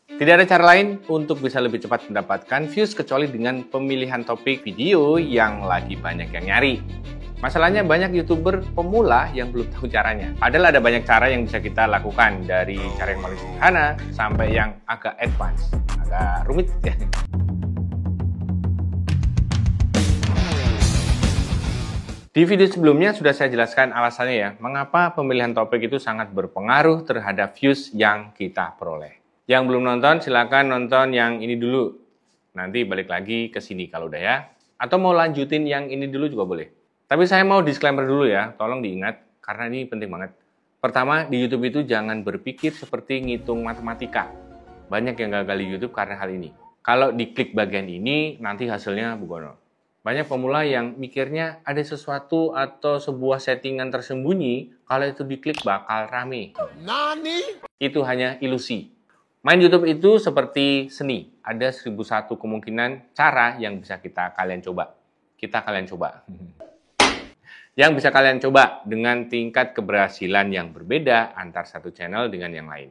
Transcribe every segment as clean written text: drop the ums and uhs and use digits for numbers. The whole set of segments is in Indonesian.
Tidak ada cara lain untuk bisa lebih cepat mendapatkan views kecuali dengan pemilihan topik video yang lagi banyak yang nyari. Masalahnya banyak YouTuber pemula yang belum tahu caranya. Padahal ada banyak cara yang bisa kita lakukan, dari cara yang paling sederhana sampai yang agak advance, agak rumit ya. Di video sebelumnya sudah saya jelaskan alasannya ya, mengapa pemilihan topik itu sangat berpengaruh terhadap views yang kita peroleh. Yang belum nonton, silakan nonton yang ini dulu. Nanti balik lagi ke sini kalau udah ya. Atau mau lanjutin yang ini dulu juga boleh. Tapi saya mau disclaimer dulu ya, tolong diingat, karena ini penting banget. Pertama, di YouTube itu jangan berpikir seperti ngitung matematika. Banyak yang gagal di YouTube karena hal ini. Kalau diklik bagian ini, nanti hasilnya bugono. Banyak pemula yang mikirnya ada sesuatu atau sebuah settingan tersembunyi, kalau itu diklik bakal rame. Nani? Itu hanya ilusi. Main YouTube itu seperti seni. Ada 1001 kemungkinan cara yang bisa kalian coba. Yang bisa kalian coba dengan tingkat keberhasilan yang berbeda antar satu channel dengan yang lain.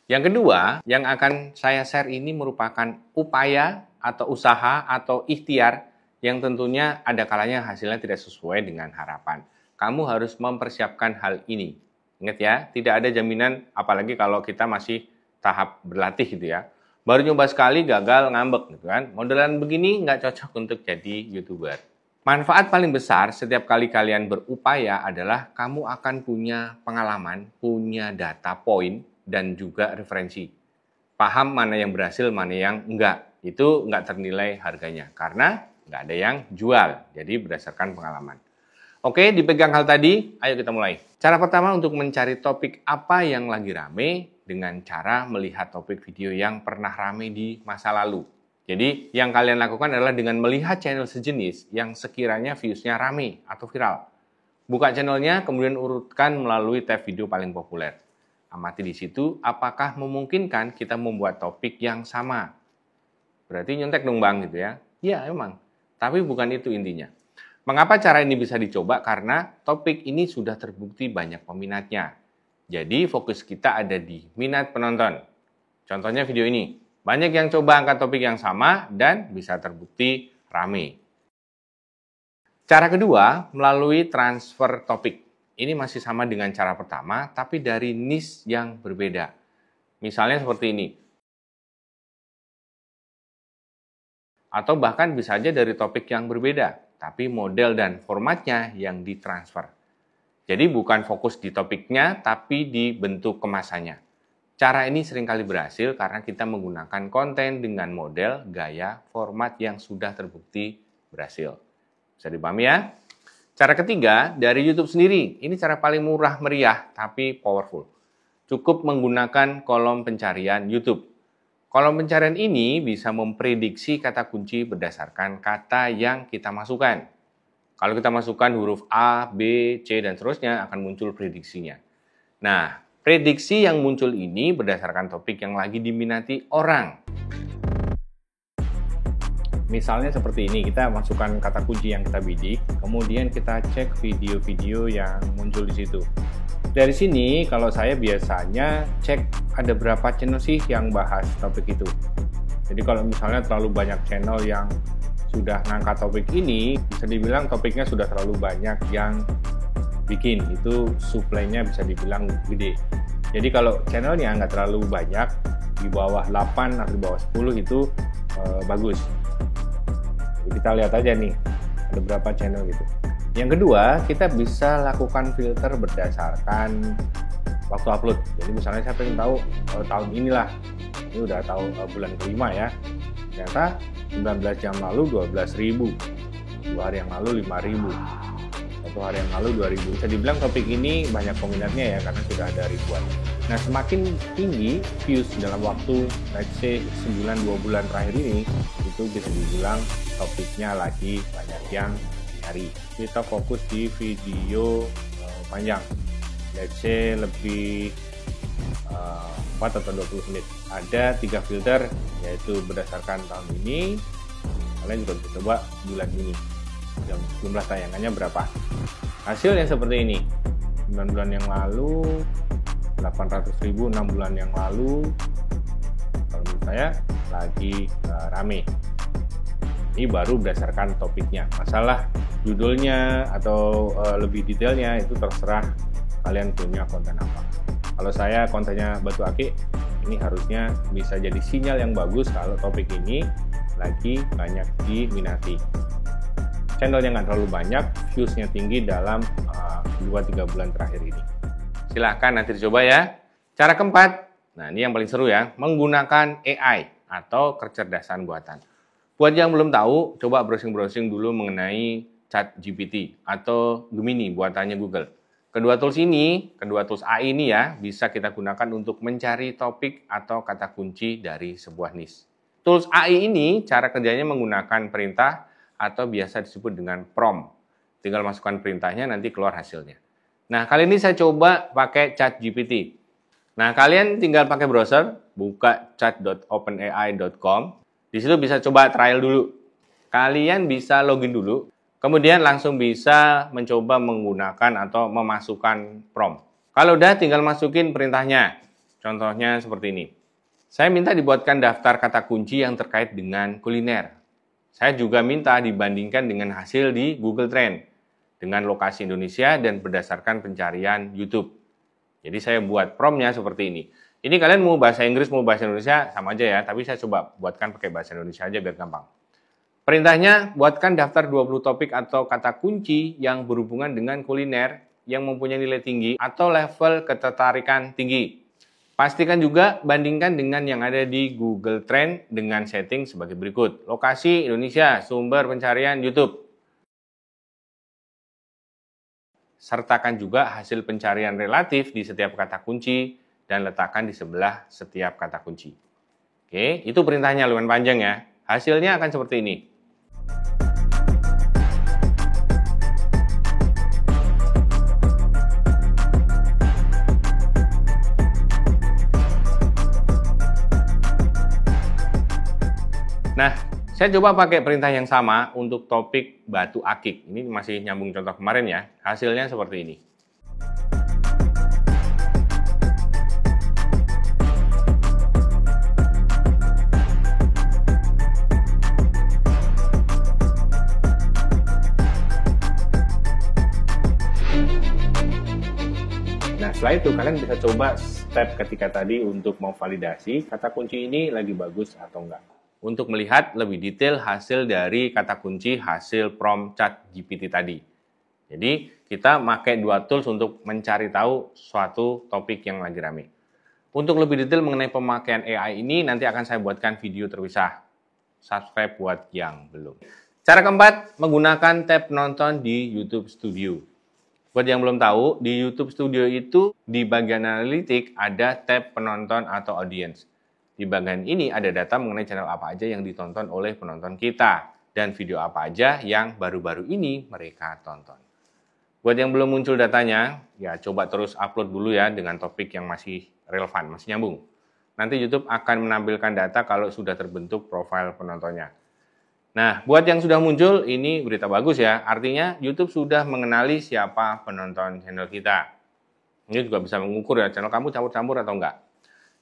Yang kedua, yang akan saya share ini merupakan upaya atau usaha atau ikhtiar yang tentunya ada kalanya hasilnya tidak sesuai dengan harapan. Kamu harus mempersiapkan hal ini. Ingat ya, tidak ada jaminan, apalagi kalau kita masih tahap berlatih gitu ya. Baru nyoba sekali gagal ngambek gitu kan. Modelan begini nggak cocok untuk jadi YouTuber. Manfaat paling besar setiap kali kalian berupaya adalah kamu akan punya pengalaman, punya data point, dan juga referensi. Paham mana yang berhasil, mana yang enggak. Itu enggak ternilai harganya. Karena nggak ada yang jual, jadi berdasarkan pengalaman. Oke, dipegang hal tadi, ayo kita mulai. Cara pertama untuk mencari topik apa yang lagi rame dengan cara melihat topik video yang pernah rame di masa lalu. Jadi, yang kalian lakukan adalah dengan melihat channel sejenis yang sekiranya views-nya rame atau viral. Buka channelnya, kemudian urutkan melalui tab video paling populer. Amati di situ, apakah memungkinkan kita membuat topik yang sama. Berarti nyontek dong bang gitu ya. Iya, emang. Tapi bukan itu intinya. Mengapa cara ini bisa dicoba? Karena topik ini sudah terbukti banyak peminatnya. Jadi fokus kita ada di minat penonton. Contohnya video ini. Banyak yang coba angkat topik yang sama dan bisa terbukti rame. Cara kedua, melalui transfer topik. Ini masih sama dengan cara pertama, tapi dari niche yang berbeda. Misalnya seperti ini. Atau bahkan bisa saja dari topik yang berbeda, tapi model dan formatnya yang ditransfer. Jadi bukan fokus di topiknya, tapi di bentuk kemasannya. Cara ini seringkali berhasil karena kita menggunakan konten dengan model, gaya, format yang sudah terbukti berhasil. Bisa dipahami ya? Cara ketiga, dari YouTube sendiri. Ini cara paling murah meriah, tapi powerful. Cukup menggunakan kolom pencarian YouTube. Kolom pencarian ini bisa memprediksi kata kunci berdasarkan kata yang kita masukkan. Kalau kita masukkan huruf A, B, C, dan seterusnya akan muncul prediksinya. Nah, prediksi yang muncul ini berdasarkan topik yang lagi diminati orang. Misalnya seperti ini, kita masukkan kata kunci yang kita bidik, kemudian kita cek video-video yang muncul di situ. Dari sini, kalau saya biasanya cek ada berapa channel sih yang bahas topik itu. Jadi kalau misalnya terlalu banyak channel yang sudah ngangkat topik ini, bisa dibilang topiknya sudah terlalu banyak yang bikin. Itu supply-nya bisa dibilang gede. Jadi kalau channelnya nggak terlalu banyak, di bawah 8 atau di bawah 10 itu bagus. Jadi kita lihat aja nih, ada berapa channel gitu. Yang kedua, kita bisa lakukan filter berdasarkan waktu upload. Jadi misalnya saya pengen tahu tahun inilah, ini udah tahu bulan kelima ya. Ternyata 19 jam lalu 12.000, 2 hari yang lalu 5.000, 1 hari yang lalu 2.000. Bisa dibilang topik ini banyak peminatnya ya, karena sudah ada ribuan. Nah, semakin tinggi views dalam waktu, let's say, 9-2 bulan terakhir ini, itu bisa dibilang topiknya lagi banyak yang hari. Kita fokus di video panjang, let's say lebih 4 atau 20 menit. Ada 3 filter, yaitu berdasarkan tahun ini. Kalian juga bisa coba bulan ini, jumlah tayangannya berapa. Hasilnya seperti ini. 9 bulan yang lalu 800.000, 6 bulan yang lalu, tahun saya lagi rame. Ini baru berdasarkan topiknya. Masalah judulnya atau lebih detailnya itu terserah kalian punya konten apa. Kalau saya kontennya batu akik, ini harusnya bisa jadi sinyal yang bagus kalau topik ini lagi banyak diminati. Channelnya nggak terlalu banyak, views-nya tinggi dalam 2-3 bulan terakhir ini. Silahkan nanti dicoba ya. Cara keempat, nah ini yang paling seru ya, menggunakan AI atau kecerdasan buatan. Buat yang belum tahu, coba browsing-browsing dulu mengenai ChatGPT atau Gemini buatannya Google. Kedua tools AI ini ya, bisa kita gunakan untuk mencari topik atau kata kunci dari sebuah niche. Tools AI ini cara kerjanya menggunakan perintah atau biasa disebut dengan prompt. Tinggal masukkan perintahnya, nanti keluar hasilnya. Nah, kali ini saya coba pakai ChatGPT. Nah, kalian tinggal pakai browser, buka chat.openai.com. Di situ bisa coba trial dulu. Kalian bisa login dulu, kemudian langsung bisa mencoba menggunakan atau memasukkan prompt. Kalau udah, tinggal masukin perintahnya. Contohnya seperti ini. Saya minta dibuatkan daftar kata kunci yang terkait dengan kuliner. Saya juga minta dibandingkan dengan hasil di Google Trend dengan lokasi Indonesia dan berdasarkan pencarian YouTube. Jadi saya buat promptnya seperti ini. Ini kalian mau bahasa Inggris, mau bahasa Indonesia, sama aja ya. Tapi saya coba buatkan pakai bahasa Indonesia aja biar gampang. Perintahnya, buatkan daftar 20 topik atau kata kunci yang berhubungan dengan kuliner yang mempunyai nilai tinggi atau level ketertarikan tinggi. Pastikan juga bandingkan dengan yang ada di Google Trend dengan setting sebagai berikut. Lokasi Indonesia, sumber pencarian YouTube. Sertakan juga hasil pencarian relatif di setiap kata kunci dan letakkan di sebelah setiap kata kunci. Oke, itu perintahnya lumayan panjang ya. Hasilnya akan seperti ini. Nah, saya coba pakai perintah yang sama untuk topik batu akik. Ini masih nyambung contoh kemarin ya. Hasilnya seperti ini. Nah, setelah itu kalian bisa coba step ketika tadi untuk memvalidasi kata kunci ini lagi bagus atau enggak. Untuk melihat lebih detail hasil dari kata kunci hasil prompt ChatGPT tadi. Jadi, kita pakai dua tools untuk mencari tahu suatu topik yang lagi rame. Untuk lebih detail mengenai pemakaian AI ini, nanti akan saya buatkan video terpisah. Subscribe buat yang belum. Cara keempat, menggunakan tab penonton di YouTube Studio. Buat yang belum tahu, di YouTube Studio itu di bagian analitik ada tab penonton atau audience. Di bagian ini ada data mengenai channel apa aja yang ditonton oleh penonton kita dan video apa aja yang baru-baru ini mereka tonton. Buat yang belum muncul datanya, ya coba terus upload dulu ya dengan topik yang masih relevan, masih nyambung. Nanti YouTube akan menampilkan data kalau sudah terbentuk profil penontonnya. Nah, buat yang sudah muncul, ini berita bagus ya. Artinya YouTube sudah mengenali siapa penonton channel kita. Ini juga bisa mengukur ya, channel kamu campur-campur atau enggak.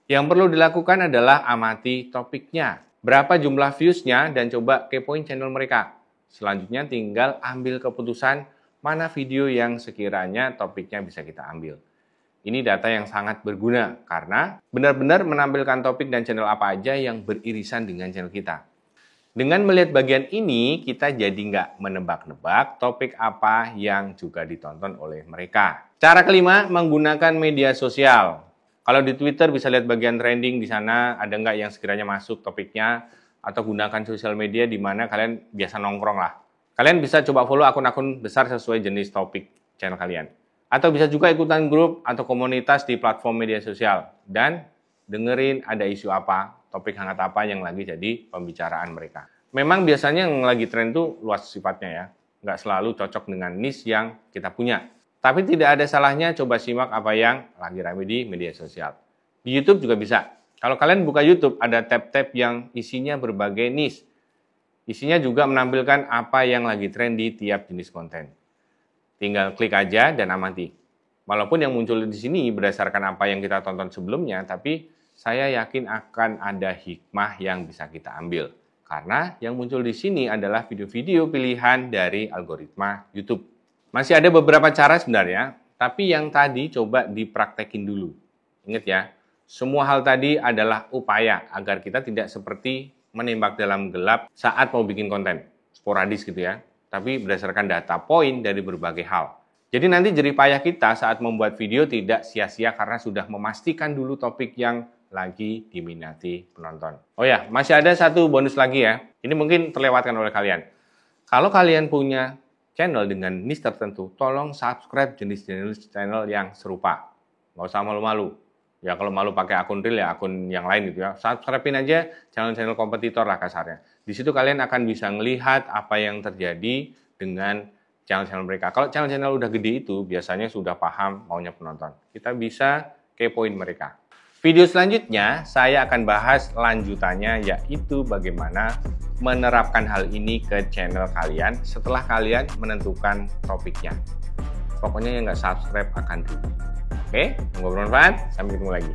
Yang perlu dilakukan adalah amati topiknya. Berapa jumlah views-nya dan coba kepoin channel mereka. Selanjutnya tinggal ambil keputusan mana video yang sekiranya topiknya bisa kita ambil. Ini data yang sangat berguna karena benar-benar menampilkan topik dan channel apa aja yang beririsan dengan channel kita. Dengan melihat bagian ini, kita jadi nggak menebak-nebak topik apa yang juga ditonton oleh mereka. Cara kelima, menggunakan media sosial. Kalau di Twitter bisa lihat bagian trending di sana, ada nggak yang sekiranya masuk topiknya, atau gunakan sosial media di mana kalian biasa nongkrong lah. Kalian bisa coba follow akun-akun besar sesuai jenis topik channel kalian. Atau bisa juga ikutan grup atau komunitas di platform media sosial. Dan dengerin ada isu apa, topik hangat apa yang lagi jadi pembicaraan mereka. Memang biasanya yang lagi tren tuh luas sifatnya ya. Nggak selalu cocok dengan niche yang kita punya. Tapi tidak ada salahnya coba simak apa yang lagi ramai di media sosial. Di YouTube juga bisa. Kalau kalian buka YouTube, ada tab-tab yang isinya berbagai niche. Isinya juga menampilkan apa yang lagi tren di tiap jenis konten. Tinggal klik aja dan amati. Walaupun yang muncul di sini berdasarkan apa yang kita tonton sebelumnya, tapi saya yakin akan ada hikmah yang bisa kita ambil. Karena yang muncul di sini adalah video-video pilihan dari algoritma YouTube. Masih ada beberapa cara sebenarnya, tapi yang tadi coba dipraktekin dulu. Ingat ya, semua hal tadi adalah upaya agar kita tidak seperti menembak dalam gelap saat mau bikin konten. Sporadis gitu ya, tapi berdasarkan data poin dari berbagai hal. Jadi nanti jerih payah kita saat membuat video tidak sia-sia karena sudah memastikan dulu topik yang lagi diminati penonton. Oh ya, masih ada satu bonus lagi ya. Ini mungkin terlewatkan oleh kalian. Kalau kalian punya channel dengan niche tertentu, tolong subscribe jenis-jenis channel yang serupa. Nggak usah malu-malu. Ya kalau malu pakai akun real ya akun yang lain gitu ya. Subscribe-in aja channel-channel kompetitor lah kasarnya. Di situ kalian akan bisa melihat apa yang terjadi dengan channel-channel mereka. Kalau channel-channel udah gede itu biasanya sudah paham maunya penonton. Kita bisa kepoin mereka. Video selanjutnya saya akan bahas lanjutannya yaitu bagaimana menerapkan hal ini ke channel kalian setelah kalian menentukan topiknya. Pokoknya yang nggak subscribe akan rugi. Oke, semoga bermanfaat. Sampai ketemu lagi.